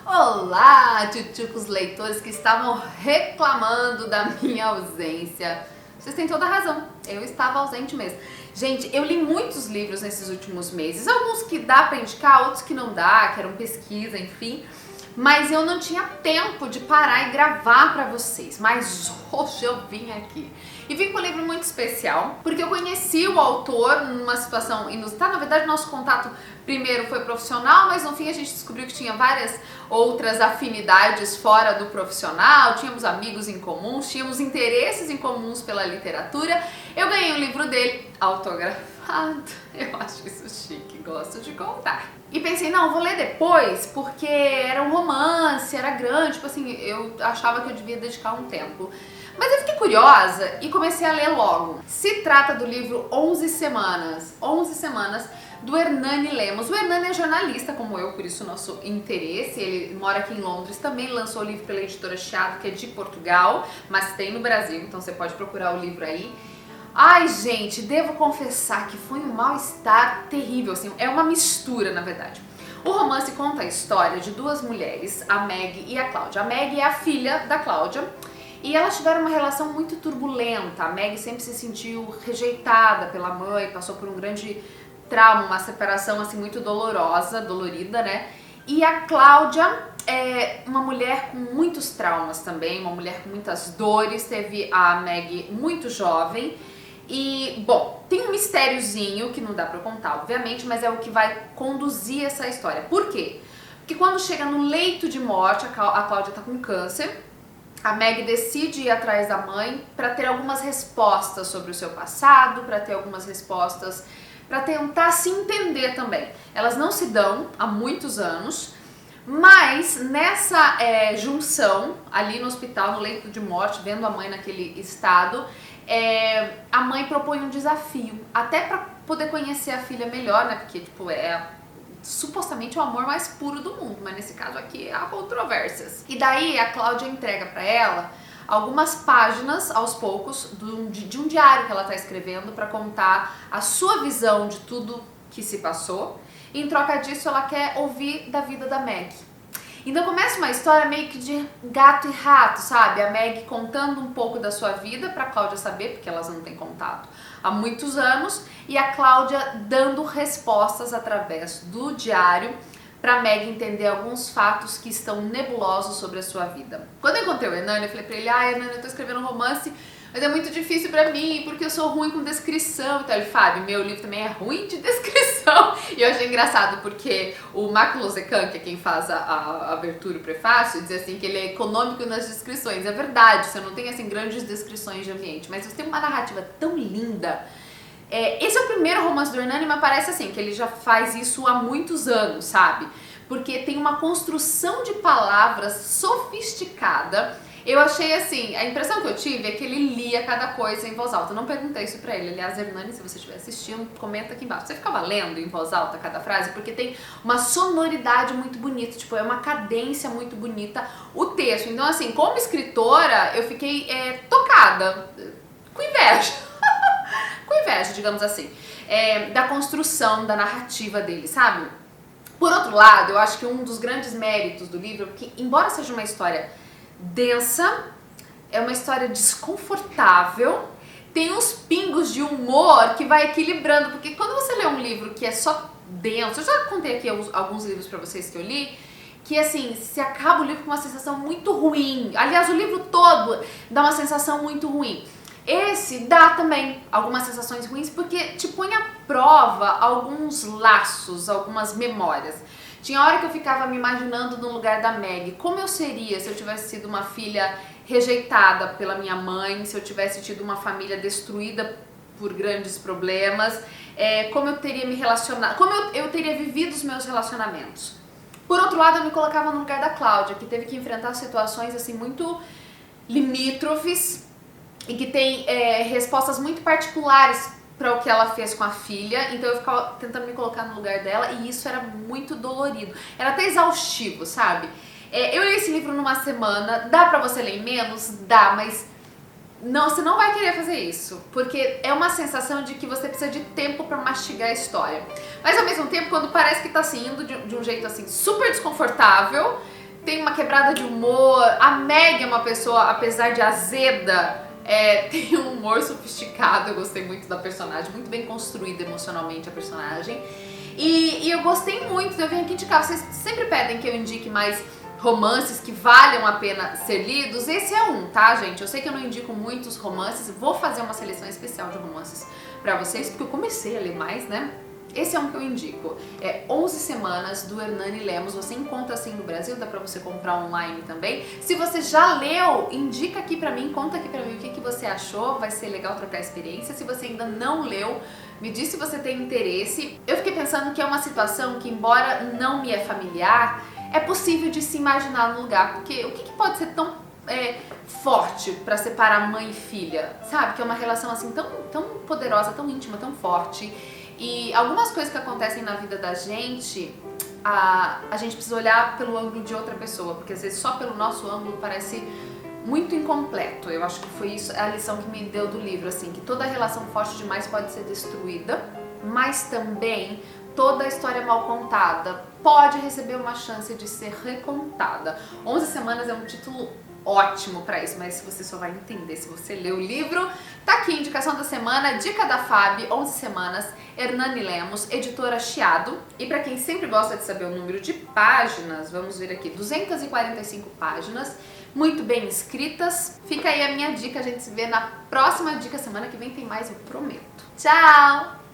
Olá, tchutchucos leitores que estavam reclamando da minha ausência. Vocês têm toda a razão, eu estava ausente mesmo. Gente, eu li muitos livros nesses últimos meses, alguns que dá pra indicar, outros que não dá, que eram pesquisa, enfim. Mas eu não tinha tempo de parar e gravar pra vocês. Mas hoje eu vim aqui. E vim com um livro muito especial, porque eu conheci o autor numa situação inusitada. Na verdade, nosso contato primeiro foi profissional, mas no fim a gente descobriu que tinha várias outras afinidades fora do profissional. Tínhamos amigos em comuns, tínhamos interesses em comuns pela literatura. Eu ganhei um livro dele autografado. Eu acho isso chique, gosto de contar. E pensei, não, vou ler depois, porque era um romance, era grande, tipo assim, eu achava que eu devia dedicar um tempo. Mas eu fiquei curiosa e comecei a ler logo. Se trata do livro 11 Semanas, do Hernani Lemos. O Hernani é jornalista como eu, por isso o nosso interesse. Ele mora aqui em Londres, também lançou o livro pela editora Chiado, que é de Portugal, mas tem no Brasil, então você pode procurar o livro aí. Ai, gente, devo confessar que foi um mal-estar terrível, assim, é uma mistura, na verdade. O romance conta a história de duas mulheres, a Meg e a Cláudia. A Meg é a filha da Cláudia e elas tiveram uma relação muito turbulenta. A Meg sempre se sentiu rejeitada pela mãe, passou por um grande trauma, uma separação assim muito dolorida, né? E a Cláudia é uma mulher com muitos traumas também, uma mulher com muitas dores. Teve a Meg muito jovem. E, bom, tem um mistériozinho que não dá pra contar, obviamente, mas é o que vai conduzir essa história. Por quê? Porque quando chega no leito de morte, a Cláudia tá com câncer, a Meg decide ir atrás da mãe pra ter algumas respostas sobre o seu passado, pra ter algumas respostas, pra tentar se entender também. Elas não se dão há muitos anos, mas nessa junção, ali no hospital, no leito de morte, vendo a mãe naquele estado, a mãe propõe um desafio, até pra poder conhecer a filha melhor, né? Porque, tipo, supostamente o amor mais puro do mundo, mas nesse caso aqui há controvérsias. E daí a Cláudia entrega pra ela algumas páginas, aos poucos, de um diário que ela tá escrevendo pra contar a sua visão de tudo que se passou. E em troca disso ela quer ouvir da vida da Meg. Então começa uma história meio que de gato e rato, sabe? A Meg contando um pouco da sua vida pra Cláudia saber, porque elas não têm contato há muitos anos, e a Cláudia dando respostas através do diário pra Meg entender alguns fatos que estão nebulosos sobre a sua vida. Quando eu encontrei o Hernani, eu falei pra ele, Hernani, eu tô escrevendo um romance, mas é muito difícil pra mim, porque eu sou ruim com descrição. Então ele, Fábio, meu livro também é ruim de descrição. E eu achei engraçado, porque o Marco Losecan, que é quem faz a abertura e o prefácio, diz assim que ele é econômico nas descrições. É verdade, você não tem assim grandes descrições de ambiente, mas você tem uma narrativa tão linda. Esse é o primeiro romance do Hernani, mas parece assim, que ele já faz isso há muitos anos, sabe? Porque tem uma construção de palavras sofisticada. Eu achei assim, a impressão que eu tive é que ele lia cada coisa em voz alta. Eu não perguntei isso pra ele. Aliás, Hernani, se você estiver assistindo, comenta aqui embaixo. Você ficava lendo em voz alta cada frase? Porque tem uma sonoridade muito bonita, tipo, é uma cadência muito bonita o texto. Então, assim, como escritora, eu fiquei tocada, com inveja. Com inveja, digamos assim, da construção da narrativa dele, sabe? Por outro lado, eu acho que um dos grandes méritos do livro é que, embora seja uma história densa, é uma história desconfortável, tem uns pingos de humor que vai equilibrando, porque quando você lê um livro que é só denso, eu já contei aqui alguns livros pra vocês que eu li, que assim, se acaba o livro com uma sensação muito ruim, aliás o livro todo dá uma sensação muito ruim. Esse dá também algumas sensações ruins porque te põe à prova alguns laços, algumas memórias. Tinha hora que eu ficava me imaginando no lugar da Meg, como eu seria se eu tivesse sido uma filha rejeitada pela minha mãe, se eu tivesse tido uma família destruída por grandes problemas, como eu teria me relacionado, como eu teria vivido os meus relacionamentos. Por outro lado, eu me colocava no lugar da Cláudia, que teve que enfrentar situações assim muito limítrofes e que tem respostas muito particulares para o que ela fez com a filha, então eu ficava tentando me colocar no lugar dela e isso era muito dolorido, era até exaustivo, sabe? Eu li esse livro numa semana, dá pra você ler em menos? Dá, mas não, você não vai querer fazer isso, porque é uma sensação de que você precisa de tempo pra mastigar a história. Mas ao mesmo tempo, quando parece que tá assim, indo de um jeito assim super desconfortável, uma quebrada de humor. A Meg é uma pessoa, apesar de azeda, tem um humor sofisticado. Eu gostei muito da personagem, muito bem construída emocionalmente a personagem. E eu gostei muito, eu venho aqui indicar. Vocês sempre pedem que eu indique mais romances que valham a pena ser lidos. Esse é um, tá, gente? Eu sei que eu não indico muitos romances, vou fazer uma seleção especial de romances pra vocês, porque eu comecei a ler mais, né? Esse é um que eu indico. É 11 Semanas, do Hernani Lemos. Você encontra assim no Brasil, dá pra você comprar online também. Se você já leu, indica aqui pra mim, conta aqui pra mim o que você achou. Vai ser legal trocar experiência. Se você ainda não leu, me diz se você tem interesse. Eu fiquei pensando que é uma situação que, embora não me é familiar, é possível de se imaginar no lugar. Porque o que pode ser tão forte pra separar mãe e filha? Sabe? Que é uma relação assim tão poderosa, tão íntima, tão forte. E algumas coisas que acontecem na vida da gente, a gente precisa olhar pelo ângulo de outra pessoa, porque às vezes só pelo nosso ângulo parece muito incompleto. Eu acho que foi isso a lição que me deu do livro, assim, que toda relação forte demais pode ser destruída, mas também toda história mal contada pode receber uma chance de ser recontada. 11 Semanas é um título ótimo pra isso, mas você só vai entender se você ler o livro. Tá aqui, indicação da semana, dica da Fab, 11 Semanas, Hernani Lemos, editora Chiado. E pra quem sempre gosta de saber o número de páginas, vamos ver aqui, 245 páginas, muito bem escritas. Fica aí a minha dica, a gente se vê na próxima dica, semana que vem tem mais, eu prometo. Tchau!